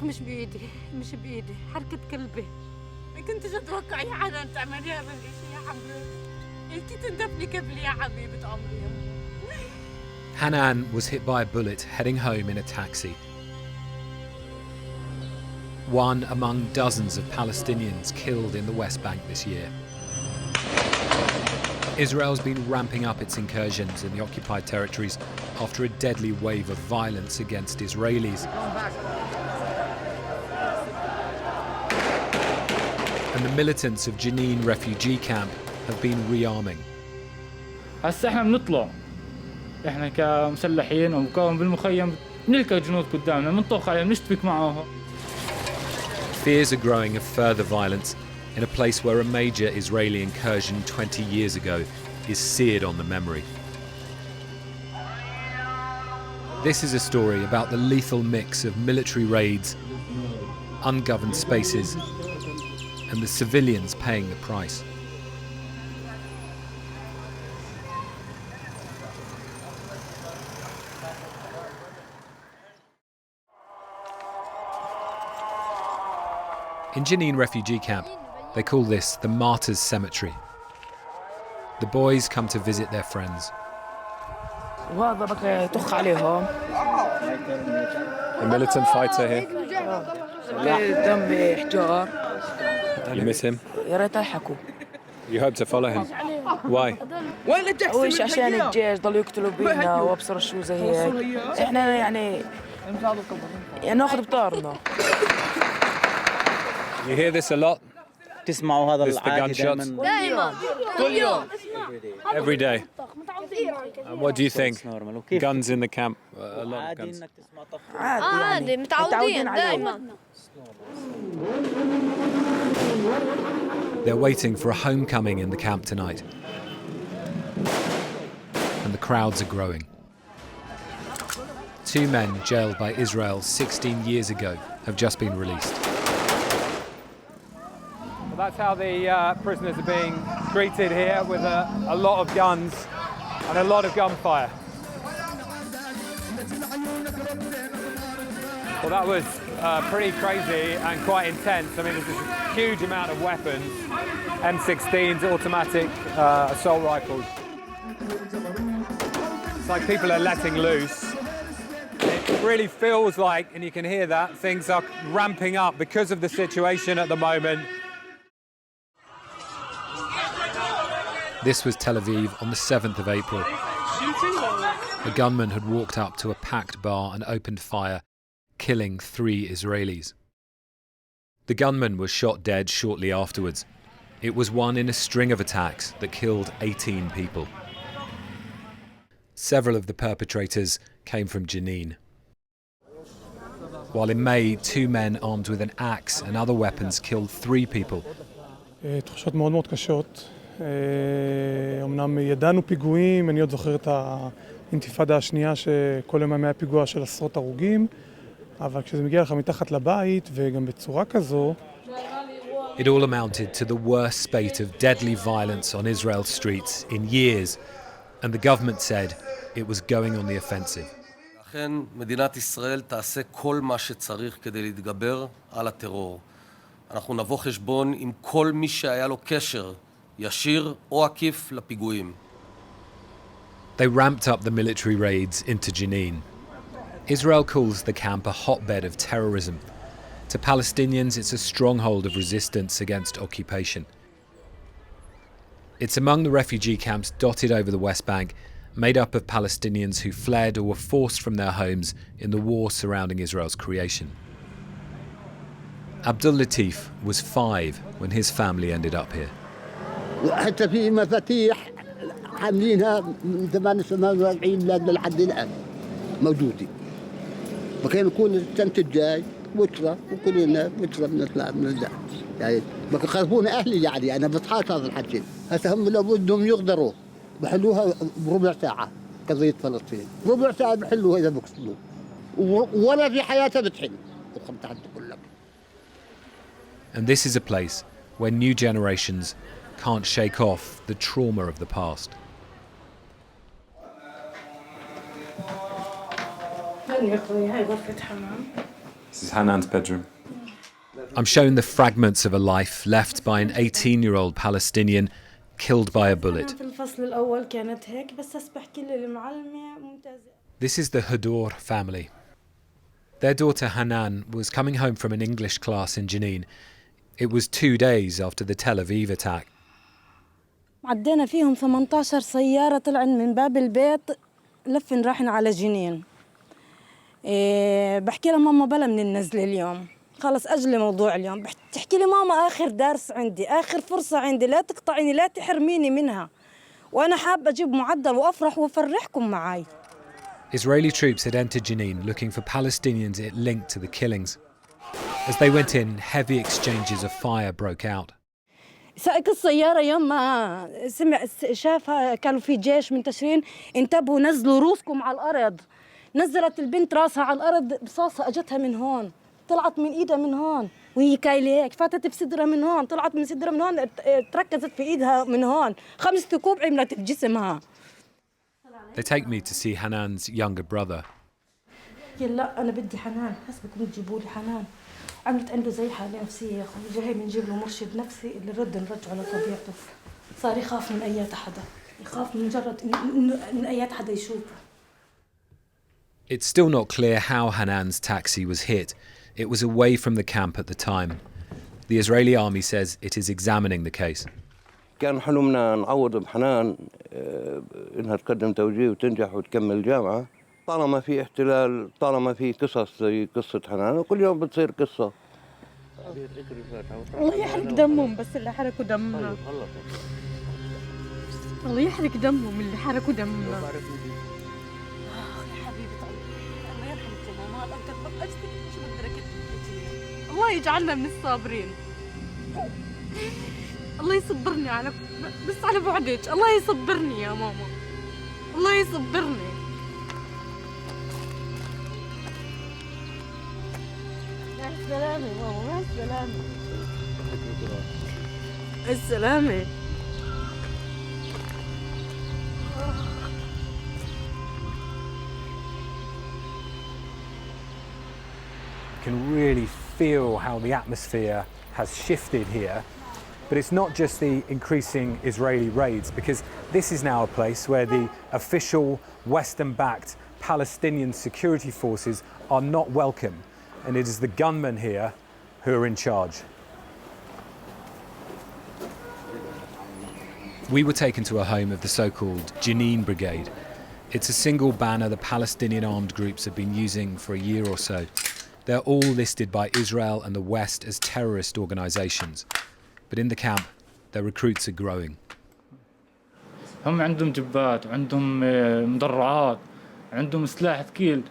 الطبخ مش بإيدي حركة قلبي. ما كنتش أتوقع يا حنان تعملي هذا الشيء يا حبيبي. أنتي تندفني قبلي يا حبيبة عمري. Hanan was hit by a bullet heading home in a taxi. One among dozens of Palestinians killed in the West Bank this year. Israel's been ramping up its incursions in the occupied territories after a deadly wave of violence against Israelis. And the militants of Jenin refugee camp have been rearming. هسه احنا بنطلع احنا كمسلحين ومقاوم بالمخيم بنلقى جنود قدامنا بنطوق عليهم نشتبك معاهم. Fears are growing of further violence in a place where a major Israeli incursion 20 years ago is seared on the memory. This is a story about the lethal mix of military raids, ungoverned spaces, and the civilians paying the price. In Jenin refugee camp, they call this the Martyrs' Cemetery. The boys come to visit their friends. A militant fighter here. You miss him? You hope to follow him. Why? عشان الجيش ضلوا يقتلوا بينا وابصر شو زي هيك. احنا يعني ناخذ بطارنا. You hear this a lot? تسمعوا هذا العادي دائما كل يوم. Every day. And what do you think? Guns in the camp? A lot of guns. عادي متعودين دائما. They're waiting for a homecoming in the camp tonight. And the crowds are growing. 2 men jailed by Israel 16 years ago have just been released. Well, that's how the prisoners are being treated here, with a lot of guns and a lot of gunfire. Well, that was pretty crazy and quite intense. I mean, there's a huge amount of weapons, M16s, automatic assault rifles. It's like people are letting loose. It really feels like, and you can hear that, things are ramping up because of the situation at the moment. This was Tel Aviv on the 7th of April. A gunman had walked up to a packed bar and opened fire, killing 3 Israelis. The gunman was shot dead shortly afterwards. It was one in a string of attacks that killed 18 people. Several of the perpetrators came from Jenin. While in May, 2 men armed with an axe and other weapons killed 3 people. תחושות מאוד מאוד קשות. אמנם ידענו פיגועים, אני עוד זוכר את האינתיפאדה השנייה שכל יום היה פיגוע של עשרות הרוגים, אבל כשזה מגיע לך מתחת לבית וגם בצורה כזו... It all amounted to the worst spate of deadly violence on Israel's streets in years, and the government said it was going on the offensive. לכן מדינת ישראל תעשה כל מה שצריך כדי להתגבר על הטרור. אנחנו נבוא חשבון עם כל מי שהיה לו קשר ישיר או עקיף לפיגועים. They ramped up the military raids into Jenin. Israel calls the camp a hotbed of terrorism. To Palestinians, it's a stronghold of resistance against occupation. It's among the refugee camps dotted over the West Bank, made up of Palestinians who fled or were forced from their homes in the war surrounding Israel's creation. Abdul Latif was 5 when his family ended up here. حتى في مفاتيح عاملينها من 48 لحد الآن موجودين. وكان يكون السنة الجاي بشرة وكلنا بشرة بنطلع من الدار. يعني بخافونا أهلي يعني أنا بضحك هذا الحكي. هسه هم لو بدهم يقدروا بحلوها بربع ساعة قضية فلسطين. ربع ساعة بحلوها إذا بقصدوا. ولا في حياتها بتحل. And this is a place where new generations can't shake off the trauma of the past. هاي غرفة حمام. This is Hanan's bedroom. I'm shown the fragments of a life left by an 18-year-old Palestinian killed by a bullet. This is the Hador family. Their daughter Hanan was coming home from an English class in Jenin. It was 2 days after the Tel Aviv attack. عدينا فيهم 18 سيارة طلعن من باب البيت لفن راحن على جنين. بحكي لها ماما بلا من النزلة اليوم. خلص أجل موضوع اليوم. بتحكي لي ماما آخر درس عندي، آخر فرصة عندي، لا تقطعيني لا تحرميني منها. وأنا حابة أجيب معدل وأفرح وأفرحكم معاي. Israeli troops had entered Jenin looking for Palestinians it linked to the killings. As they went in, heavy exchanges of fire broke out. سائق السيارة يوم ما شافها كانوا في جيش منتشرين انتبهوا نزلوا روسكم على الأرض. نزلت البنت راسها على الأرض رصاصة أجتها من هون، طلعت من إيدها من هون وهي كايلة هيك، فاتت بصدرها من هون، طلعت من صدرها من هون، تركزت في إيدها من هون، 5 ثقوب عملت بجسمها. They take me to see Hanan's younger brother. لا أنا بدي حنان، حسبكم تجيبوا لي حنان. عملت عنده زي حالة نفسية يا أخوي، جاي بنجيب له مرشد نفسي اللي نرجعه لطبيعته. صار يخاف من أي حدا، يخاف من مجرد إن أي حدا يشوفه. It's still not clear how Hanan's taxi was hit. It was away from the camp at the time. The Israeli army says it is examining the case. كان حلمنا نعوض بحنان إنها تقدم توجيه وتنجح وتكمل جامعة. طالما في احتلال، طالما في قصص زي قصة حنان، وكل يوم بتصير قصة. الله يحرق دمهم بس اللي حرقوا دمنا. الله يحرق دمهم اللي حرقوا دمنا. يا حبيبي الله يرحمك يا ماما، الله كتبت أجتك شو بدك الله يجعلنا من الصابرين. الله يصبرني على بس على بعدك، الله يصبرني يا ماما، الله يصبرني. مع السلامة ماما، مع السلامة. السلامة. You can really feel how the atmosphere has shifted here. But it's not just the increasing Israeli raids, because this is now a place where the official Western-backed Palestinian security forces are not welcome. And it is the gunmen here who are in charge. We were taken to a home of the so-called Jenin Brigade. It's a single banner the Palestinian armed groups have been using for a year or so. They're all listed by Israel and the West as terrorist organisations. But in the camp, their recruits are growing. هم عندهم جبات، عندهم مدرعات، عندهم سلاح ثقيل.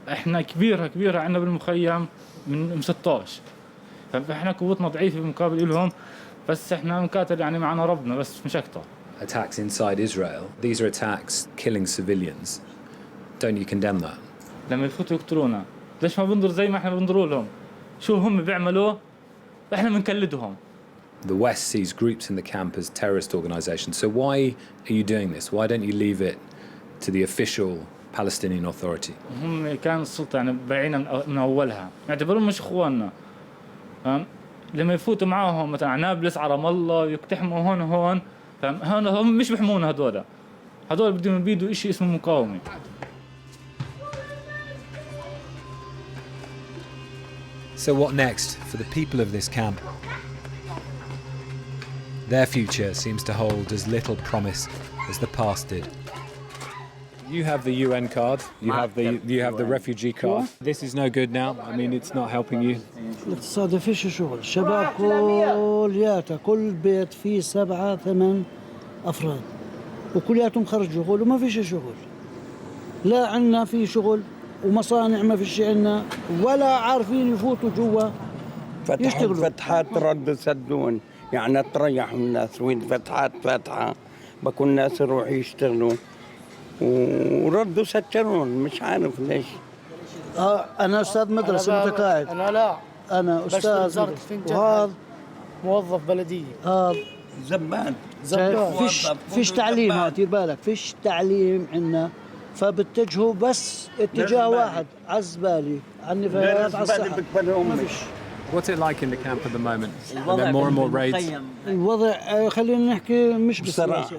احنا كبيرة عندنا بالمخيم من 16. فاحنا قوتنا ضعيفة بمقابل لهم، بس احنا مكاتل يعني معنا ربنا بس مش أكتر. Attacks inside Israel, these are attacks killing civilians. Don't you condemn that? لما يفوتوا يقتلونا، ليش ما بنظر زي ما احنا بنظروا لهم؟ شو هم بيعملوا؟ احنا بنكلدهم. The West sees groups in the camp as terrorist organisations. So why are you doing this? Why don't you leave it to the official Palestinian Authority? هم كان السلطة يعني بايعين من أولها، يعتبرون مش إخواننا. لما يفوتوا معاهم مثلا عنابلس على رام الله يقتحموا هون هون هم مش بيحمونا هذول بدهم يبيدوا إشي اسمه مقاومة. So what next for the people of this camp? Their future seems to hold as little promise as the past did. You have the UN card, you have the refugee card. This is no good now. I mean, it's not helping you. الاقتصاد فيش شغل، الشباب كلياتها كل بيت فيه 7-8 أفراد وكلياتهم خرج شغل وما فيش شغل. لا عنا في شغل ومصانع ما فيش عنا ولا عارفين يفوتوا جوا يشتغلوا. فتحات رد سدون يعني تريحوا الناس، وين فتحات فاتحة بكون الناس يروحوا يشتغلوا وردوا سكرون، مش عارف ليش. أنا أستاذ مدرسة متقاعد. أنا أستاذ وهذا موظف بلدية. زبان. فيش تعليم، دير بالك فيش تعليم عندنا فبتجهوا بس اتجاه واحد على الزبالة على النفايات على الصحة ما فيش. What's it like in the camp at the moment? Are there more and more raids? الوضع خلينا نحكي مش بسرعة.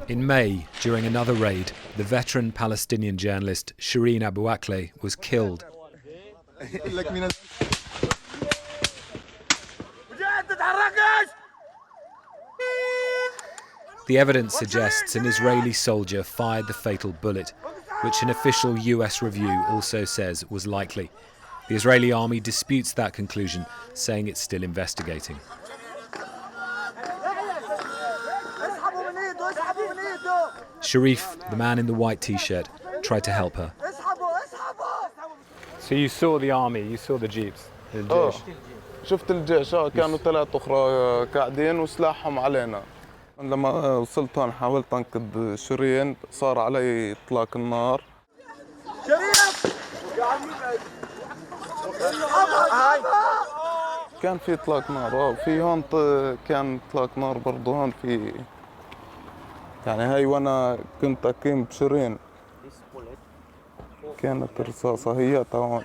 In May, during another raid, the veteran Palestinian journalist Shireen Abu Akleh was killed. The evidence suggests an Israeli soldier fired the fatal bullet, which an official US review also says was likely. The Israeli army disputes that conclusion, saying it's still investigating. Sharif, the man in the white t-shirt, tried to help her. So you saw the army, you saw the jeeps. شفت الجيش كانوا 3 أخرى قاعدين وسلاحهم علينا. لما وصلت هون حاولت أنقذ شيرين، صار علي إطلاق النار. كان في إطلاق نار وفي هون كان إطلاق نار برضه هون في يعني هاي وأنا كنت أقيم بشيرين كانت رصاصة هي هون.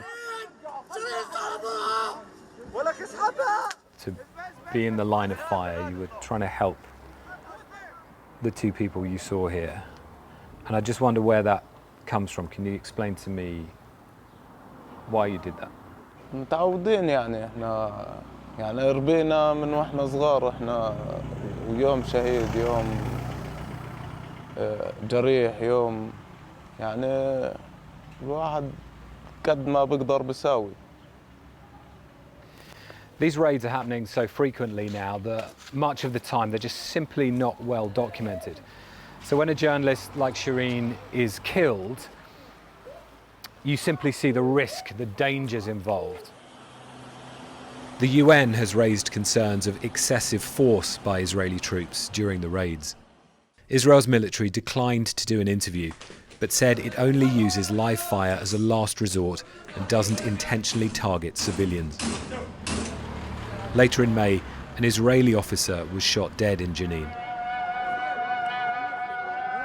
To be in the line of fire, you were trying to help the 2 people you saw here. And I just wonder where that comes from. Can you explain to me why you did that? متعودين يعني احنا يعني ربينا من واحنا صغار احنا ويوم شهيد يوم جريح يوم يعني الواحد قد ما بقدر بساوي. These raids are happening so frequently now that much of the time they're just simply not well documented. So when a journalist like Shireen is killed, you simply see the risk, the dangers involved. The UN has raised concerns of excessive force by Israeli troops during the raids. Israel's military declined to do an interview, but said it only uses live fire as a last resort and doesn't intentionally target civilians. Later in May, an Israeli officer was shot dead in Jenin.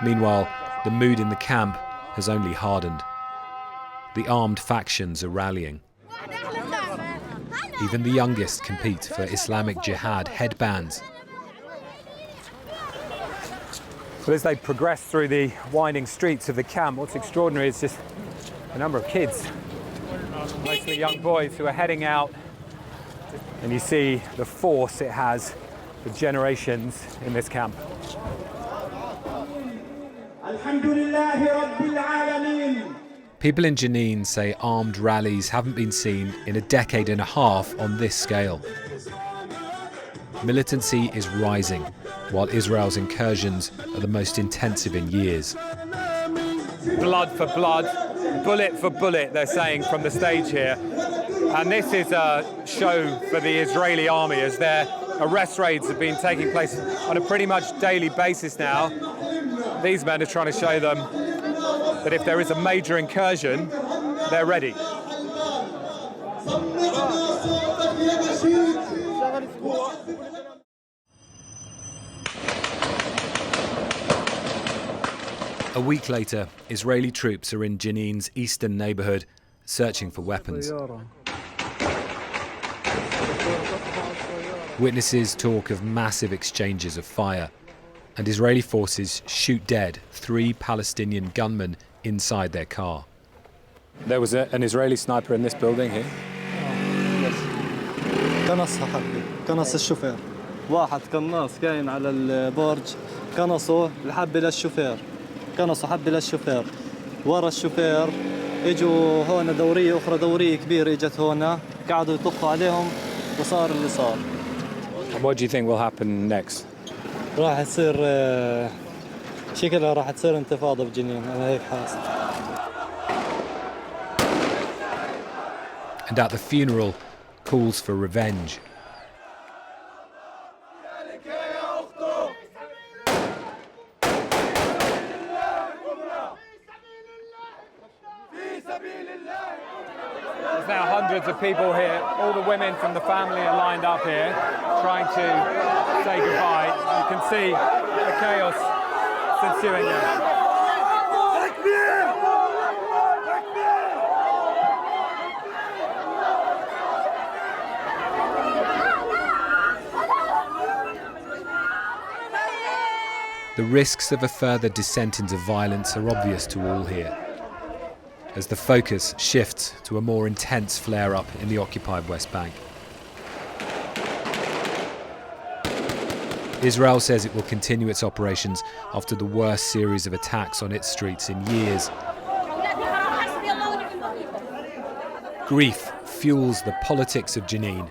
Meanwhile, the mood in the camp has only hardened. The armed factions are rallying. Even the youngest compete for Islamic Jihad headbands. Well, as they progress through the winding streets of the camp, what's extraordinary is just the number of kids, mostly young boys, who are heading out. And you see the force it has for generations in this camp. People in Jenin say armed rallies haven't been seen in a decade and a half on this scale. Militancy is rising, while Israel's incursions are the most intensive in years. Blood for blood, bullet for bullet, they're saying from the stage here. And this is a show for the Israeli army as their arrest raids have been taking place on a pretty much daily basis now. These men are trying to show them that if there is a major incursion, they're ready. A week later, Israeli troops are in Jenin's eastern neighbourhood searching for weapons. Witnesses talk of massive exchanges of fire, and Israeli forces shoot dead 3 Palestinian gunmen inside their car. There was an Israeli sniper in this building here? قنصها حبي قنص الشوفير واحد قناص كاين على البرج قنصه الحبة للشوفير قنصوا حبة للشوفير ورا الشوفير اجوا هون دورية أخرى دورية كبيرة اجت هون قعدوا يطخوا عليهم وصار اللي صار. And what do you think will happen next? راح تصير شكلها راح تصير انتفاضة بجنين أنا هيك حاسس. And at the funeral, calls for revenge. There's now hundreds of people here. All the women from the family are lined up here, trying to say goodbye. You can see the chaos violence ensuing here. The risks of a further descent into violence are obvious to all here, as the focus shifts to a more intense flare-up in the occupied West Bank. Israel says it will continue its operations after the worst series of attacks on its streets in years. Grief fuels the politics of Jenin.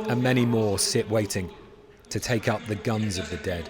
And many more sit waiting to take up the guns of the dead.